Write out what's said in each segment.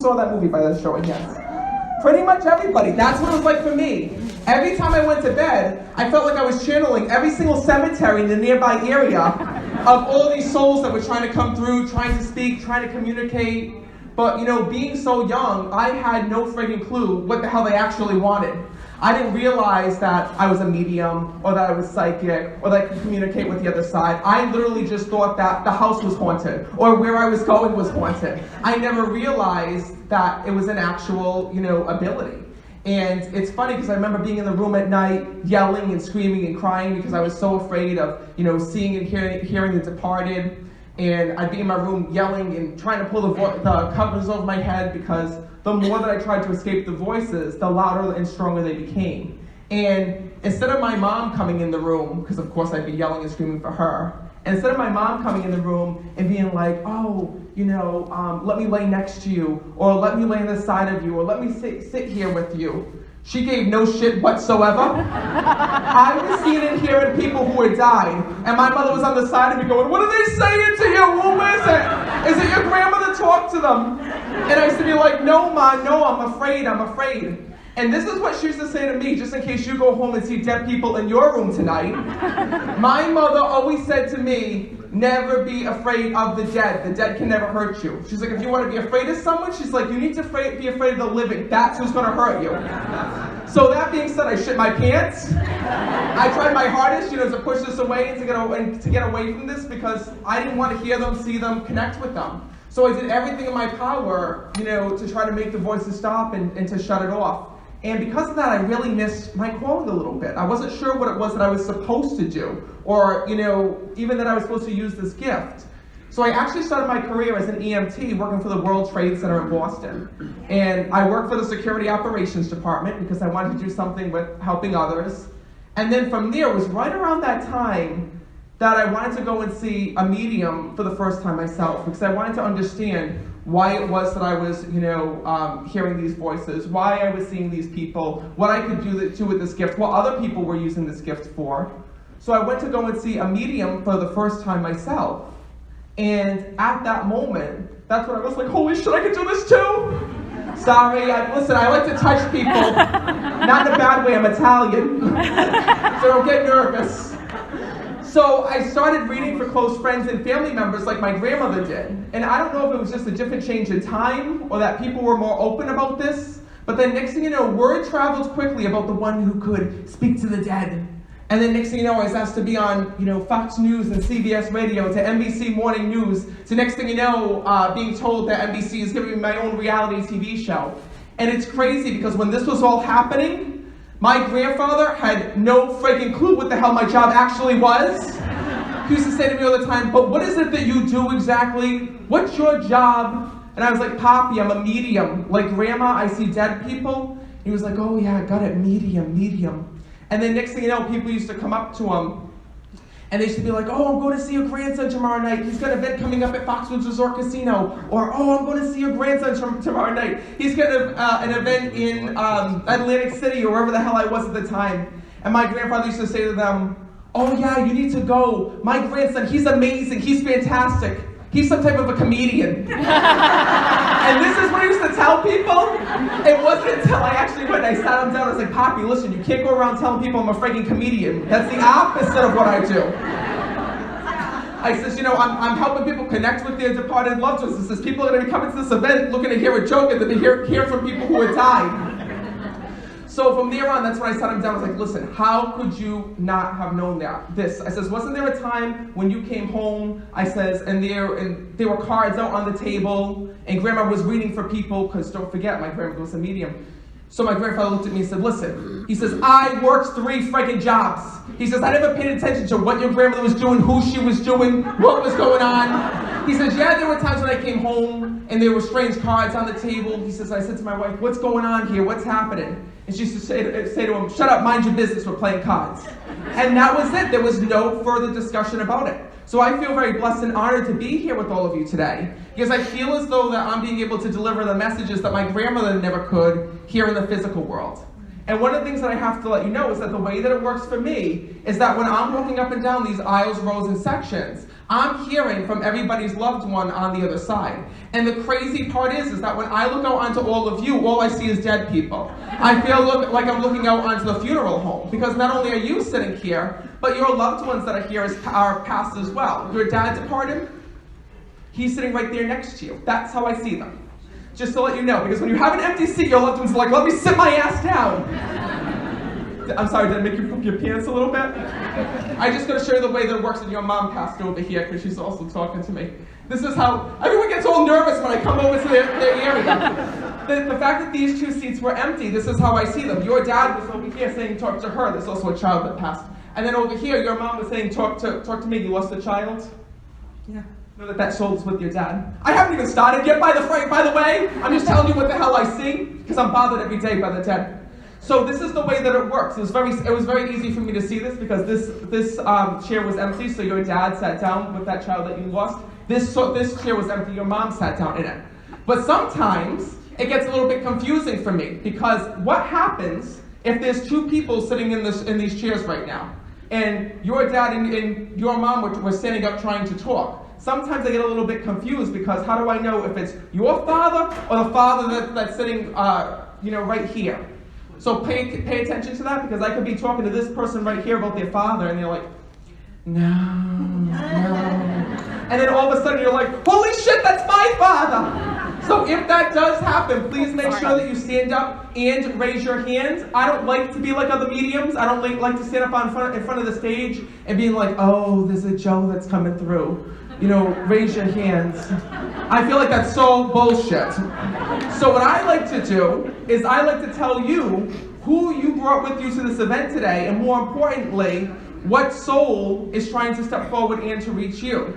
Saw that movie by that show, and yes. Pretty much everybody. That's what it was like for me. Every time I went to bed, I felt like I was channeling every single cemetery in the nearby area of all these souls that were trying to come through, trying to speak, trying to communicate. But, being so young, I had no friggin' clue what the hell they actually wanted. I didn't realize that I was a medium, or that I was psychic, or that I could communicate with the other side. I literally just thought that the house was haunted, or where I was going was haunted. I never realized that it was an actual, ability. And it's funny because I remember being in the room at night, yelling and screaming and crying because I was so afraid of, seeing and hearing the departed. And I'd be in my room yelling and trying to pull the covers over my head because the more that I tried to escape the voices, the louder and stronger they became. And instead of my mom coming in the room, because of course I'd be yelling and screaming for her, and instead of my mom coming in the room and being like, let me lay next to you, or let me lay on the side of you, or let me sit here with you, she gave no shit whatsoever. I was seeing and hearing people who had died, and my mother was on the side of me going, "What are they saying to you? Who is it? Is it your grandmother? Talk to them." And I used to be like, "No, Ma, no, I'm afraid. And this is what she used to say to me, just in case you go home and see dead people in your room tonight. My mother always said to me, never be afraid of the dead. The dead can never hurt you. She's like, if you want to be afraid of someone, she's like, you need to be afraid of the living. That's who's going to hurt you. So that being said, I shit my pants. I tried my hardest, to push this away and to get away from this because I didn't want to hear them, see them, connect with them. So I did everything in my power, to try to make the voices stop and to shut it off. And because of that, I really missed my calling a little bit. I wasn't sure what it was that I was supposed to do, or, even that I was supposed to use this gift. So I actually started my career as an EMT working for the World Trade Center in Boston. And I worked for the Security Operations Department because I wanted to do something with helping others. And then from there, it was right around that time that I wanted to go and see a medium for the first time myself, because I wanted to understand why it was that I was, hearing these voices, why I was seeing these people, what I could do with this gift, what other people were using this gift for. So I went to go and see a medium for the first time myself. And at that moment, that's when I was like, holy shit, I could do this too? Sorry, listen, I like to touch people, not in a bad way, I'm Italian, so don't get nervous. So I started reading for close friends and family members like my grandmother did. And I don't know if it was just a different change in time or that people were more open about this, but then next thing you know, word traveled quickly about the one who could speak to the dead. And then next thing you know, I was asked to be on, Fox News and CBS Radio, to NBC Morning News, to next thing you know, being told that NBC is giving me my own reality TV show. And it's crazy because when this was all happening, my grandfather had no freaking clue what the hell my job actually was. He used to say to me all the time, but what is it that you do exactly? What's your job? And I was like, Poppy, I'm a medium. Like, Grandma, I see dead people. He was like, oh yeah, I got it, medium. And then next thing you know, people used to come up to him and they used to be like, oh, I'm going to see your grandson tomorrow night. He's got an event coming up at Foxwoods Resort Casino. Or, oh, I'm going to see your grandson tomorrow night. He's got an event in Atlantic City or wherever the hell I was at the time. And my grandfather used to say to them, oh yeah, you need to go. My grandson, he's amazing. He's fantastic. He's some type of a comedian. And this is what I used to tell people. It wasn't until I actually went and I sat him down. I was like, Poppy, listen, you can't go around telling people I'm a freaking comedian. That's the opposite of what I do. I says, I'm helping people connect with their departed loved ones. I says, people are going to be coming to this event looking to hear a joke and then to hear from people who had died. So from there on, that's when I sat him down. I was like, listen, how could you not have known this? I says, wasn't there a time when you came home, I says, and there were cards out on the table, and Grandma was reading for people, because don't forget, my grandmother was a medium. So my grandfather looked at me and said, listen, he says, I worked 3 freaking jobs. He says, I never paid attention to what your grandmother was doing, who she was doing, what was going on. He says, yeah, there were times when I came home and there were strange cards on the table. He says, I said to my wife, what's going on here? What's happening? And she used to say to him, shut up, mind your business, we're playing cards. And that was it. There was no further discussion about it. So I feel very blessed and honored to be here with all of you today, because I feel as though that I'm being able to deliver the messages that my grandmother never could here in the physical world. And one of the things that I have to let you know is that the way that it works for me is that when I'm walking up and down these aisles, rows, and sections, I'm hearing from everybody's loved one on the other side. And the crazy part is that when I look out onto all of you, all I see is dead people. I feel like I'm looking out onto the funeral home, because not only are you sitting here, but your loved ones that are here are passed as well. Your dad departed, he's sitting right there next to you. That's how I see them. Just to let you know, because when you have an empty seat, your loved ones are like, let me sit my ass down. I'm sorry, did I make you poop your pants a little bit? I just gotta show you the way that it works when your mom passed over here, because she's also talking to me. This is how, everyone gets all nervous when I come over to their area. The fact that these two seats were empty, this is how I see them. Your dad was over here saying, talk to her. There's also a child that passed. And then over here, your mom was saying, talk to me. You lost a child? Yeah. Know that soul is with your dad. I haven't even started yet, by the way. I'm just telling you what the hell I see, because I'm bothered every day by the dead. So this is the way that it works. It was very easy for me to see this, because this chair was empty, so your dad sat down with that child that you lost. This chair was empty, your mom sat down in it. But sometimes it gets a little bit confusing for me, because what happens if there's two people sitting in these chairs right now, and your dad and your mom were standing up trying to talk? Sometimes I get a little bit confused, because how do I know if it's your father or the father that's sitting right here? So pay attention to that, because I could be talking to this person right here about their father, and they're like, no. And then all of a sudden you're like, holy shit, that's my father! So if that does happen, please make sure that you stand up and raise your hands. I don't like to be like other mediums. I don't like to stand up in front of the stage and being like, oh, there's a Joe that's coming through. Raise your hands. I feel like that's so bullshit. So what I like to do is I like to tell you who you brought with you to this event today, and more importantly, what soul is trying to step forward and to reach you.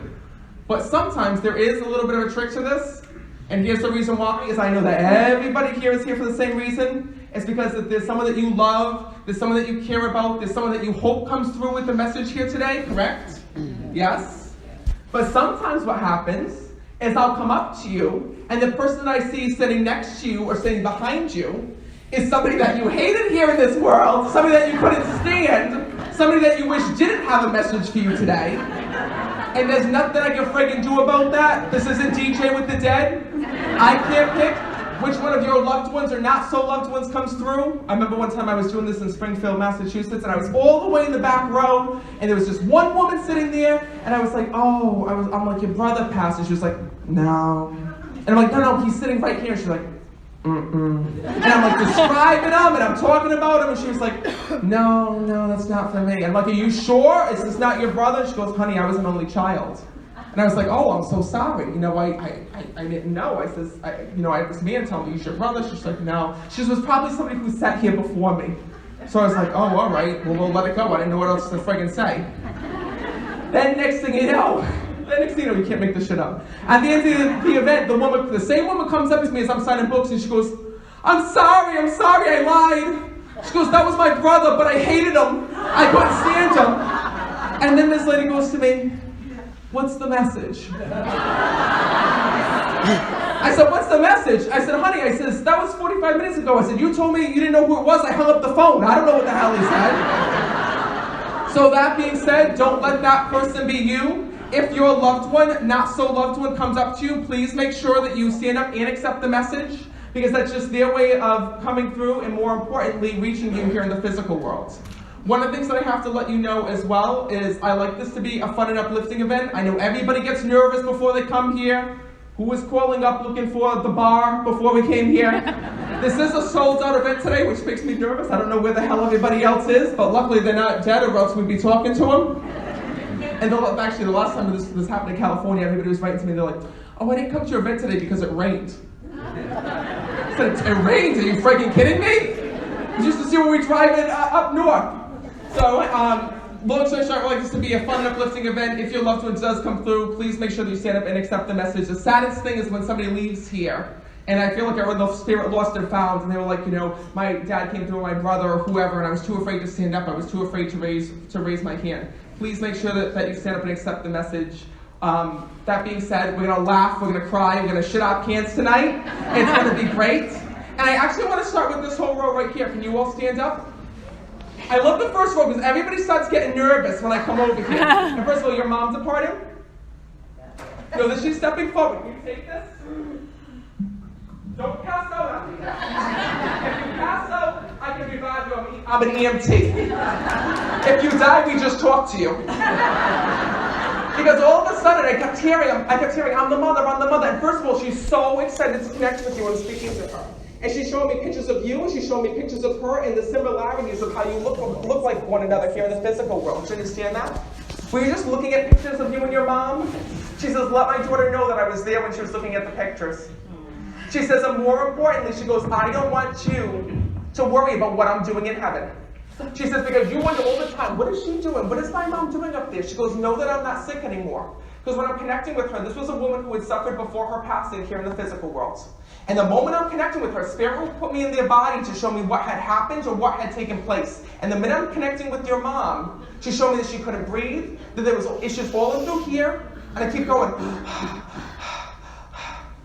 But sometimes there is a little bit of a trick to this, and here's the reason why, is I know that everybody here is here for the same reason. It's because there's someone that you love, there's someone that you care about, there's someone that you hope comes through with the message here today, correct? Yes? But sometimes what happens is I'll come up to you, and the person that I see sitting next to you or sitting behind you is somebody that you hated here in this world, somebody that you couldn't stand, somebody that you wish didn't have a message for you today. And there's nothing I can friggin' do about that. This isn't DJ with the Dead. I can't pick which one of your loved ones or not so loved ones comes through. I remember one time I was doing this in Springfield, Massachusetts, and I was all the way in the back row, and there was just one woman sitting there, and I was like, oh, I'm like, your brother passed, and she was like, no. And I'm like, no, he's sitting right here. And she's like, mm-mm. And I'm like describing him, and I'm talking about him, and she was like, no, that's not for me. I'm like, are you sure? Is this not your brother? And she goes, honey, I was an only child. And I was like, oh, I'm so sorry. I didn't know. I says, I had this man tell me, he's your brother. She's like, no. She was probably somebody who sat here before me. So I was like, oh, all right, well, we'll let it go. I didn't know what else to friggin' say. Then next thing you know, you can't make this shit up. At the end of the event, the same woman comes up to me as I'm signing books, and she goes, I'm sorry, I lied. She goes, that was my brother, but I hated him. I couldn't stand him. And then this lady goes to me, what's the message? I said, what's the message? I said, honey, that was 45 minutes ago. I said, you told me you didn't know who it was. I hung up the phone. I don't know what the hell he said. So that being said, don't let that person be you. If your loved one, not so loved one, comes up to you, please make sure that you stand up and accept the message, because that's just their way of coming through and, more importantly, reaching you here in the physical world. One of the things that I have to let you know as well is I like this to be a fun and uplifting event. I know everybody gets nervous before they come here. Who was calling up looking for the bar before we came here? This is a sold out event today, which makes me nervous. I don't know where the hell everybody else is, but luckily they're not dead, or else we'd be talking to them. And actually, the last time this happened in California, everybody was writing to me, they're like, oh, I didn't come to your event today because it rained. I said, it rained? Are you freaking kidding me? Just to see when we drive up north. So, long story short, I would like this to be a fun and uplifting event. If your loved one does come through, please make sure that you stand up and accept the message. The saddest thing is when somebody leaves here, and I feel like I was the spirit lost and found, and they were like, my dad came through, my brother, or whoever, and I was too afraid to stand up. I was too afraid to raise my hand. Please make sure that you stand up and accept the message. That being said, we're gonna laugh, we're gonna cry, we're gonna shit out cans tonight. It's gonna be great. And I actually want to start with this whole row right here. Can you all stand up? I love the first row because everybody starts getting nervous when I come over here. And first of all, your mom departed? You know, she's stepping forward. Can you take this? Don't pass out on me. If you pass out, I can revive you. I'm an EMT. If you die, we just talk to you. Because all of a sudden, I kept hearing, I'm the mother. And first of all, she's so excited to connect with you and speaking to her. And she showed me pictures of you, and she showed me pictures of her, and the similarities of how you look like one another here in the physical world. Do you understand that? Were you just looking at pictures of you and your mom? She says, let my daughter know that I was there when she was looking at the pictures. She says, and more importantly, she goes, I don't want you to worry about what I'm doing in heaven. She says, because you wonder all the time, what is she doing? What is my mom doing up there? She goes, know that I'm not sick anymore. Because when I'm connecting with her, this was a woman who had suffered before her passing here in the physical world. And the moment I'm connecting with her, Spirit will put me in their body to show me what had happened or what had taken place. And the minute I'm connecting with your mom, she showed me that she couldn't breathe, that there was issues all through here, and I keep going.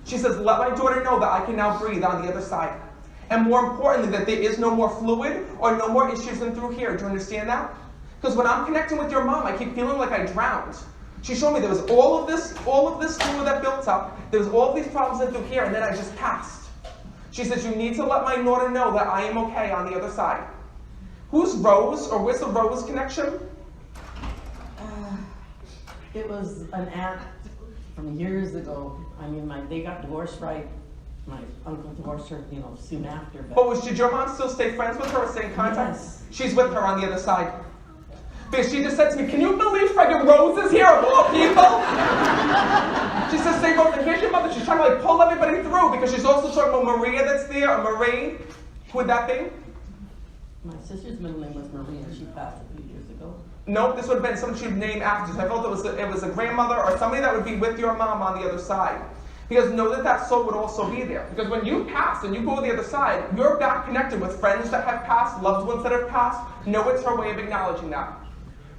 She says, let my daughter know that I can now breathe on the other side. And more importantly, that there is no more fluid or no more issues in through here. Do you understand that? Because when I'm connecting with your mom, I keep feeling like I drowned. She showed me there was all of this fluid that built up. There was all of these problems in through here, and then I just passed. She says, you need to let my daughter know that I am okay on the other side. Who's Rose, or where's the Rose connection? It was an aunt from years ago. I mean, they got divorced right. My uncle divorced her, soon after. But did your mom still stay friends with her or stay in contact? Yes. She's with her on the other side. Because she just said to me, can you believe friggin' Rose is here of all people? She says, say, Rose, and here's your mother. She's trying to pull everybody through because she's also talking about Maria that's there, or Marie. Who would that be? My sister's middle name was Maria. She passed a few years ago. Nope, this would have been someone she'd name after. So I felt it was a grandmother or somebody that would be with your mom on the other side. Because know that soul would also be there. Because when you pass and you go to the other side, you're back connected with friends that have passed, loved ones that have passed. Know it's her way of acknowledging that.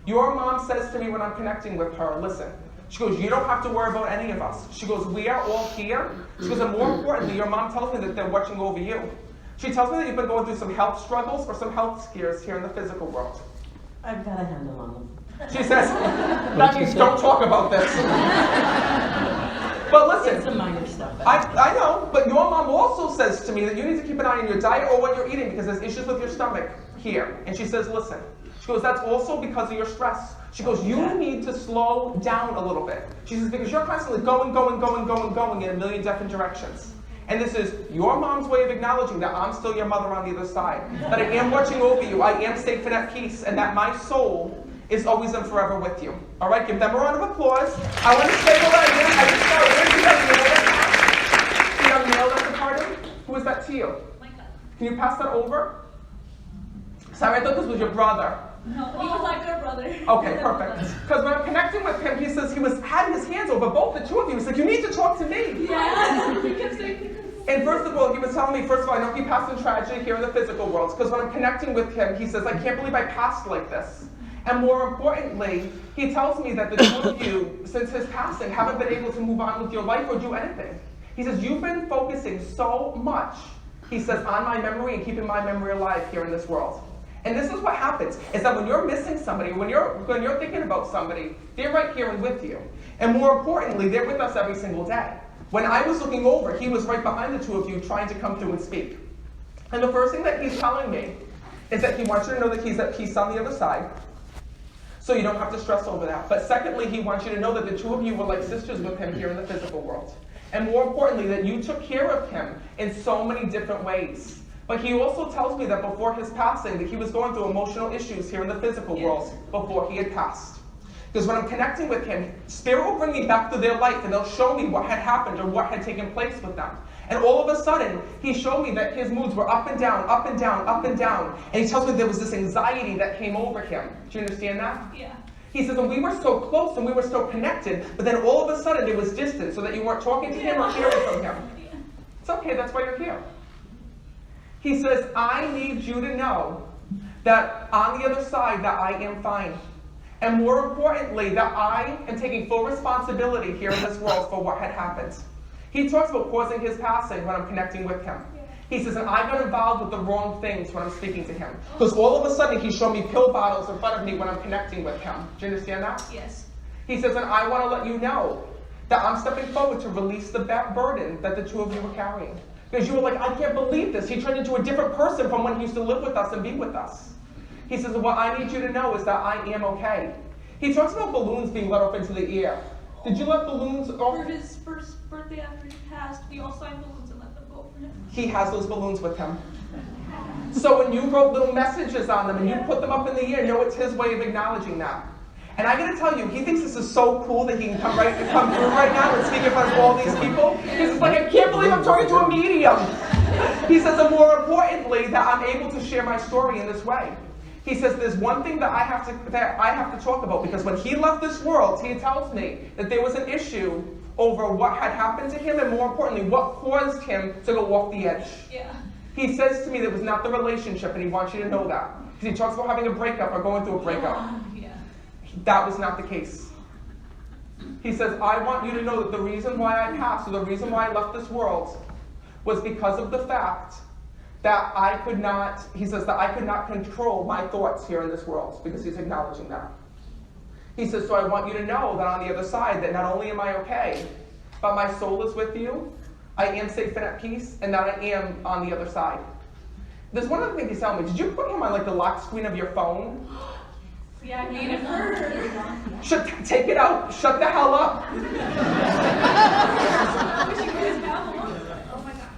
Your mom says to me when I'm connecting with her, listen, she goes, you don't have to worry about any of us. She goes, we are all here. She goes, and more importantly, your mom tells me that they're watching over you. She tells me that you've been going through some health struggles or some health scares here in the physical world. I've got a handle on them. She says, that means don't talk about this. But listen, it's a minor stuff. I know, but your mom also says to me that you need to keep an eye on your diet or what you're eating because there's issues with your stomach here. And she says, listen, she goes, that's also because of your stress. She goes, you need to slow down a little bit. She says, because you're constantly going in a million different directions. And this is your mom's way of acknowledging that I'm still your mother on the other side. That I am watching over you, I am safe and at peace, and that my soul is always and forever with you. All right, give them a round of applause. I want to say what I just know. Where's the young male that's a part of? Who is that to you? My cousin. Can you pass that over? Sorry, I thought this was your brother. No, he was like your brother. Okay, perfect. Because when I'm connecting with him, he says he was having his hands over both the two of you. He's like, you need to talk to me. Yeah. He kept saying. And first of all, he was telling me, first of all, I know he passed in tragedy here in the physical world. Because when I'm connecting with him, he says, I can't believe I passed like this. And more importantly, he tells me that the two of you, since his passing, haven't been able to move on with your life or do anything. He says, you've been focusing so much, he says, on my memory and keeping my memory alive here in this world. And this is what happens, is that when you're missing somebody, when you're thinking about somebody, they're right here and with you. And more importantly, they're with us every single day. When I was looking over, he was right behind the two of you trying to come through and speak. And the first thing that he's telling me is that he wants you to know that he's at peace on the other side. So you don't have to stress over that. But secondly, he wants you to know that the two of you were like sisters with him here in the physical world. And more importantly, that you took care of him in so many different ways. But he also tells me that before his passing, that he was going through emotional issues here in the physical world before he had passed. Because when I'm connecting with him, Spirit will bring me back to their life and they'll show me what had happened or what had taken place with them. And all of a sudden, he showed me that his moods were up and down, up and down, up and down. And he tells me there was this anxiety that came over him. Do you understand that? Yeah. He says, and we were so close and we were so connected, but then all of a sudden there was distance so that you weren't talking to him or hearing from him. Yeah. It's okay, that's why you're here. He says, I need you to know that on the other side that I am fine. And more importantly, that I am taking full responsibility here in this world for what had happened. He talks about causing his passing when I'm connecting with him. He says, and I got involved with the wrong things when I'm speaking to him. Because all of a sudden he's showing me pill bottles in front of me when I'm connecting with him. Do you understand that? Yes. He says, and I want to let you know that I'm stepping forward to release the burden that the two of you were carrying. Because you were like, I can't believe this. He turned into a different person from when he used to live with us and be with us. He says, what I need you to know is that I am okay. He talks about balloons being let off into the air. Did you let balloons off? For his first birthday after he passed, we all signed balloons and let them go for him. He has those balloons with him. So when you wrote little messages on them and you put them up in the air, know it's his way of acknowledging that. And I gotta tell you, he thinks this is so cool that he can come through right now and speak in front of all these people. He's just like, I can't believe I'm talking to a medium. He says, and more importantly, that I'm able to share my story in this way. He says, there's one thing that I have to talk about, because when he left this world, he tells me that there was an issue over what had happened to him, and more importantly, what caused him to go off the edge. Yeah. He says to me that it was not the relationship, and he wants you to know that. Because he talks about having a breakup or going through a breakup. Yeah. That was not the case. He says, I want you to know that the reason why I passed, or the reason why I left this world, was because of the fact that I could not, he says that I could not control my thoughts here in this world, because he's acknowledging that. He says, so I want you to know that on the other side, that not only am I okay, but my soul is with you, I am safe and at peace, and that I am on the other side. There's one other thing he's telling me. Did you put him on like the lock screen of your phone? Yeah, I made it hurt. Take it out. Shut the hell up. Oh my god.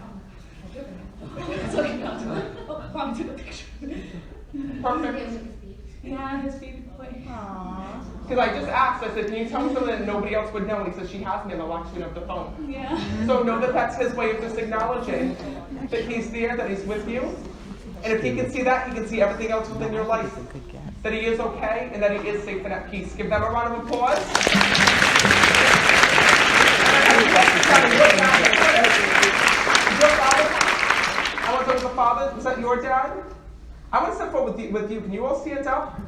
It's okay. Oh, Mom took a picture. Perfect. Yeah, his baby boy. Aww. Because I just asked, I said, can you tell me something that nobody else would know? And he says, she has me on the lock screen of the phone. Yeah. So know that that's his way of just acknowledging that he's there, that he's with you. And if he can see that, he can see everything else within your life. That he is okay, and that he is safe and at peace. Give them a round of applause. I want to talk to the father. Is that your dad? I want to step forward with you. Can you all stand up?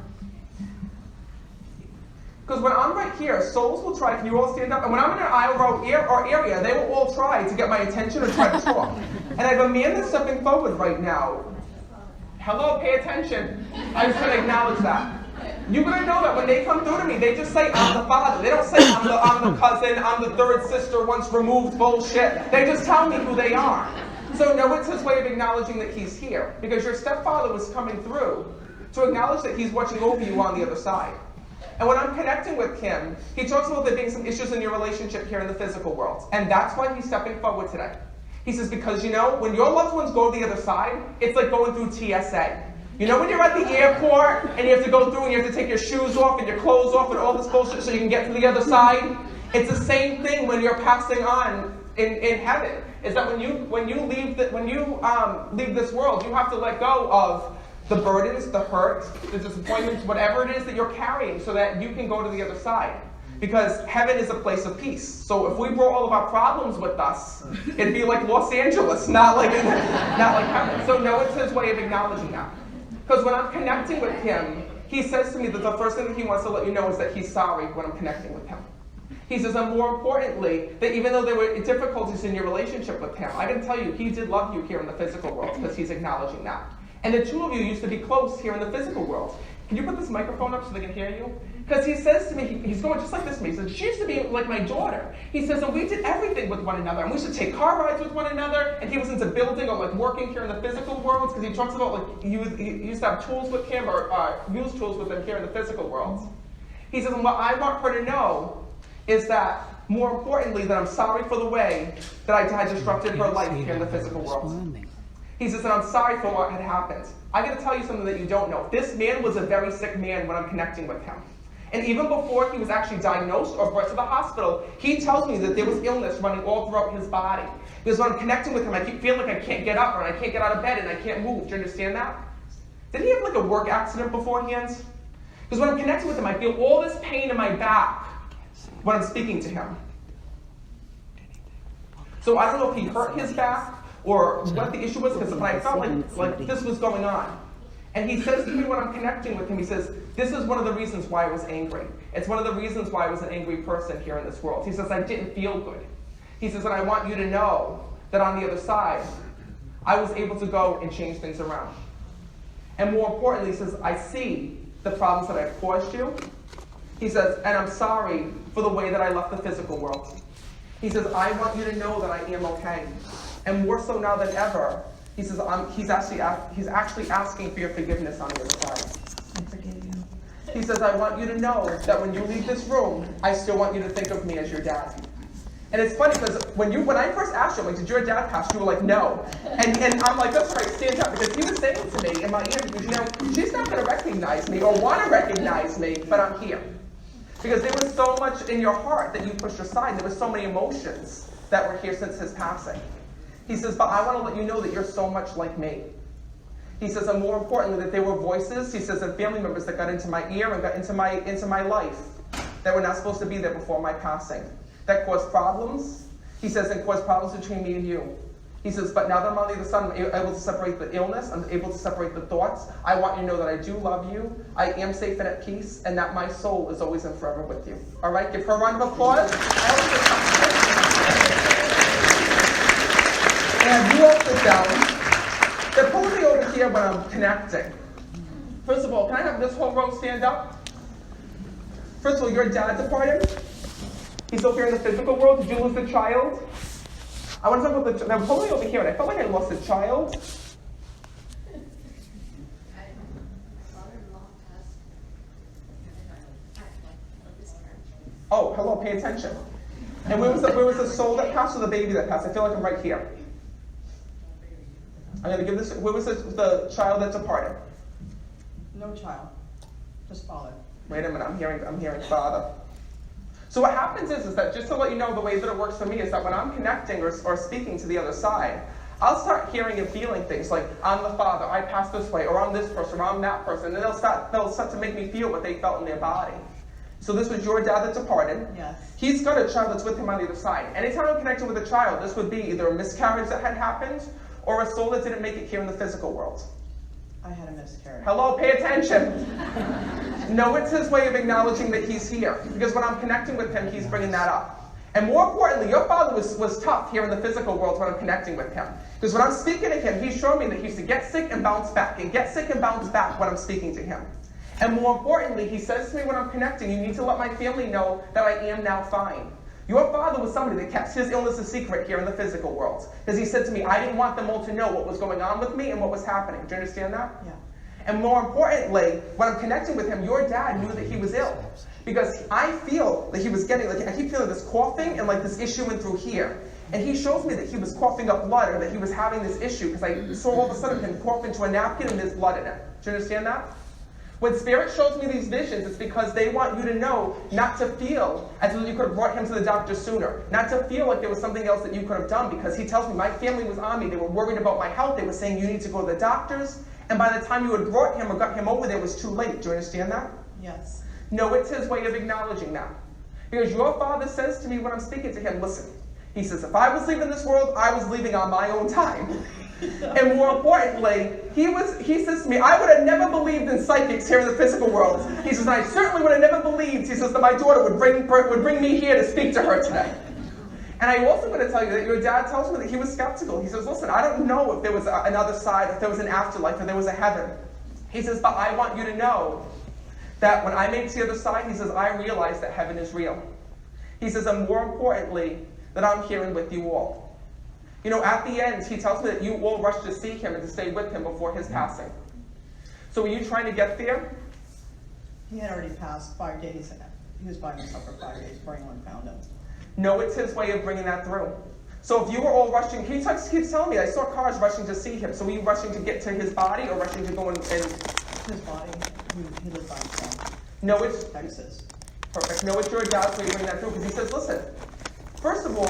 Because when I'm right here, souls will try. Can you all stand up? And when I'm in an aisle row or area, they will all try to get my attention or try to talk. And I have a man that's stepping forward right now. Hello, pay attention. I just want to acknowledge that. You're going to know that when they come through to me, they just say, I'm the father. They don't say, I'm the cousin, I'm the third sister once removed bullshit. They just tell me who they are. So know it's his way of acknowledging that he's here. Because your stepfather was coming through to acknowledge that he's watching over you on the other side. And when I'm connecting with him, he talks about there being some issues in your relationship here in the physical world. And that's why he's stepping forward today. He says, because you know, when your loved ones go to the other side, it's like going through TSA. You know when you're at the airport and you have to go through and you have to take your shoes off and your clothes off and all this bullshit so you can get to the other side? It's the same thing when you're passing on in heaven. Is that when you leave this world, you have to let go of the burdens, the hurt, the disappointments, whatever it is that you're carrying so that you can go to the other side. Because heaven is a place of peace. So if we brought all of our problems with us, it'd be like Los Angeles, not like heaven. So no, it's his way of acknowledging that. Because when I'm connecting with him, he says to me that the first thing that he wants to let you know is that he's sorry when I'm connecting with him. He says, and more importantly, that even though there were difficulties in your relationship with him, I can tell you, he did love you here in the physical world because he's acknowledging that. And the two of you used to be close here in the physical world. Can you put this microphone up so they can hear you? Because he says to me, he's going just like this to me. He says, she used to be like my daughter. He says, and we did everything with one another. And we used to take car rides with one another. And he was into building or like working here in the physical world. Because he talks about like, he used to have tools with him or use tools with him here in the physical world. He says, and what I want her to know is that, more importantly, that I'm sorry for the way that I had disrupted her life here in the physical world. He says, and I'm sorry for what had happened. I got to tell you something that you don't know. This man was a very sick man when I'm connecting with him. And even before he was actually diagnosed or brought to the hospital, he tells me that there was illness running all throughout his body. Because when I'm connecting with him, I keep feeling like I can't get up or I can't get out of bed and I can't move. Do you understand that? Did he have like a work accident beforehand? Because when I'm connecting with him, I feel all this pain in my back when I'm speaking to him. So I don't know if he hurt his back or what the issue was, because I felt like this was going on. And he says to me when I'm connecting with him, he says, this is one of the reasons why I was angry. It's one of the reasons why I was an angry person here in this world. He says, I didn't feel good. He says, and I want you to know that on the other side, I was able to go and change things around. And more importantly, he says, I see the problems that I've caused you. He says, and I'm sorry for the way that I left the physical world. He says, I want you to know that I am okay. And more so now than ever, he says, he's actually asking for your forgiveness on the other side. I forgive you. He says, I want you to know that when you leave this room, I still want you to think of me as your dad. And it's funny because when I first asked you, like, did your dad pass? You were like, no. And I'm like, that's right, stand up. Because he was saying to me in my ear, because, she's not going to recognize me or want to recognize me, but I'm here. Because there was so much in your heart that you pushed aside. There were so many emotions that were here since his passing. He says, but I want to let you know that you're so much like me. He says, and more importantly, that there were voices, he says, and family members that got into my ear and got into my life that were not supposed to be there before my passing. That caused problems. He says, and caused problems between me and you. He says, but now that I'm on the other side, I'm able to separate the illness, I'm able to separate the thoughts. I want you to know that I do love you, I am safe and at peace, and that my soul is always and forever with you. All right, give her a round of applause. And you all sit down. They're pulling me over here when I'm connecting. First of all, can I have this whole row stand up? First of all, your dad departed. He's still here in the physical world. Did you lose a child? I want to talk about they're pulling me over here, and I felt like I lost a child. Oh, hello, pay attention. And where was the soul that passed or the baby that passed? I feel like I'm right here. I'm going to give this, where was the child that departed? No child, just father. Wait a minute, I'm hearing father. So what happens is that, just to let you know, the way that it works for me is that when I'm connecting or speaking to the other side, I'll start hearing and feeling things like, I'm the father, I passed this way, or I'm this person, or I'm that person, and then they'll start to make me feel what they felt in their body. So this was your dad that departed. Yes. He's got a child that's with him on the other side. Anytime I'm connected with a child, this would be either a miscarriage that had happened, or a soul that didn't make it here in the physical world. I had a miscarriage. Hello, pay attention. No, it's his way of acknowledging that he's here. Because when I'm connecting with him, he's bringing that up. And more importantly, your father was tough here in the physical world when I'm connecting with him. Because when I'm speaking to him, he's showing me that he used to get sick and bounce back, and get sick and bounce back when I'm speaking to him. And more importantly, he says to me when I'm connecting, you need to let my family know that I am now fine. Your father was somebody that kept his illness a secret here in the physical world. Because he said to me, I didn't want them all to know what was going on with me and what was happening. Do you understand that? Yeah. And more importantly, when I'm connecting with him, your dad knew that he was ill. Because I feel that he was getting, like, I keep feeling this coughing and like this issuing through here. And he shows me that he was coughing up blood, or that he was having this issue, because I saw all of a sudden him cough into a napkin and there's blood in it. Do you understand that? When Spirit shows me these visions, it's because they want you to know not to feel as though you could have brought him to the doctor sooner. Not to feel like there was something else that you could have done, because he tells me my family was on me. They were worried about my health. They were saying you need to go to the doctors. And by the time you had brought him or got him over there, it was too late. Do you understand that? Yes. No, it's his way of acknowledging that. Because your father says to me when I'm speaking to him, listen, he says, if I was leaving this world, I was leaving on my own time. And more importantly, he says to me, I would have never believed in psychics here in the physical world. He says, and I certainly would have never believed, he says, that my daughter would bring me here to speak to her today. And I also want to tell you that your dad tells me that he was skeptical. He says, listen, I don't know if there was another side, if there was an afterlife, if there was a heaven. He says, but I want you to know that when I make it to the other side, he says, I realize that heaven is real. He says, and more importantly, that I'm here and with you all. You know, at the end, he tells me that you all rushed to see him and to stay with him before his passing. So were you trying to get there? He had already passed 5 days. He was by himself for 5 days before anyone found him. No, it's his way of bringing that through. So if you were all rushing, he keeps telling me, I saw cars rushing to see him. So were you rushing to get to his body or rushing to go and... His body, he lived by himself. No, it's... Texas. Perfect. No, it's your dad's way of bringing that through, because he says, listen, first of all,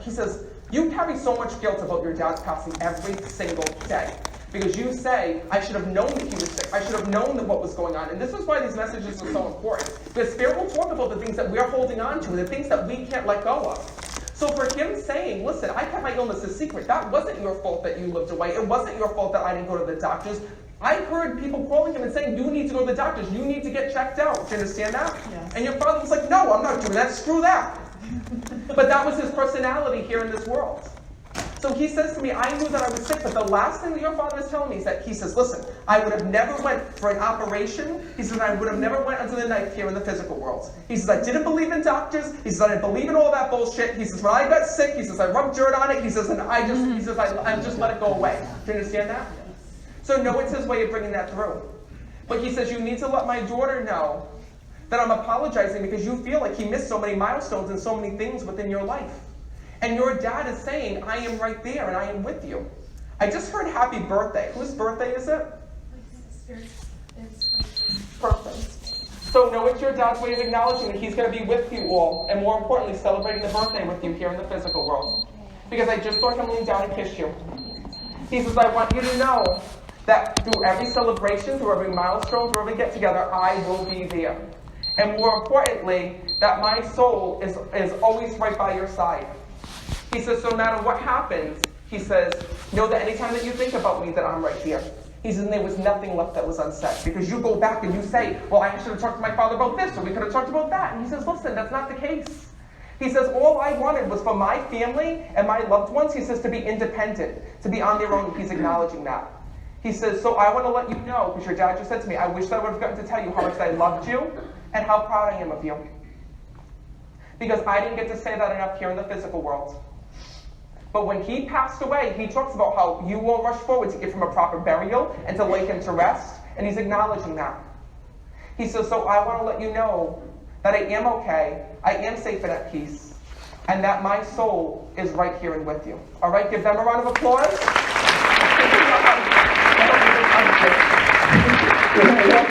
he says, you carry so much guilt about your dad's passing every single day. Because you say, I should have known that he was sick. I should have known that what was going on. And this is why these messages are so important. Because Spirit will talk about the things that we're holding on to and the things that we can't let go of. So for him saying, listen, I kept my illness a secret. That wasn't your fault that you lived away. It wasn't your fault that I didn't go to the doctors. I heard people calling him and saying, you need to go to the doctors. You need to get checked out. Do you understand that? Yes. And your father was like, no, I'm not doing that. Screw that. But that was his personality here in this world. So he says to me, I knew that I was sick, but the last thing that your father is telling me is that he says, listen, I would have never went for an operation. He says, I would have never went under the knife here in the physical world. He says, I didn't believe in doctors. He says, I didn't believe in all that bullshit. He says, when I got sick, he says, I rubbed dirt on it. He says, and I just let it go away. Do you understand that? So no, it's his way of bringing that through. But he says, you need to let my daughter know that I'm apologizing because you feel like he missed so many milestones and so many things within your life. And your dad is saying, I am right there and I am with you. I just heard happy birthday. Whose birthday is it? Perfect. So no, it's your dad's way of acknowledging that he's going to be with you all, and more importantly, celebrating the birthday with you here in the physical world. Because I just saw him lean down and kiss you. He says, I want you to know that through every celebration, through every milestone, through every get together, I will be there. And more importantly, that my soul is always right by your side. He says, so no matter what happens, he says, know that anytime that you think about me, that I'm right here. He says, and there was nothing left that was unsaid. Because you go back and you say, well, I should have talked to my father about this, or we could have talked about that. And he says, listen, that's not the case. He says, all I wanted was for my family and my loved ones, he says, to be independent, to be on their own. He's acknowledging that. He says, so I want to let you know, because your dad just said to me, I wish that I would have gotten to tell you how much I loved you and how proud I am of you. Because I didn't get to say that enough here in the physical world. But when he passed away, he talks about how you all rushed forward to give him a proper burial and to lay him to rest, and he's acknowledging that. He says, so I want to let you know that I am okay, I am safe and at peace, and that my soul is right here and with you. All right, give them a round of applause.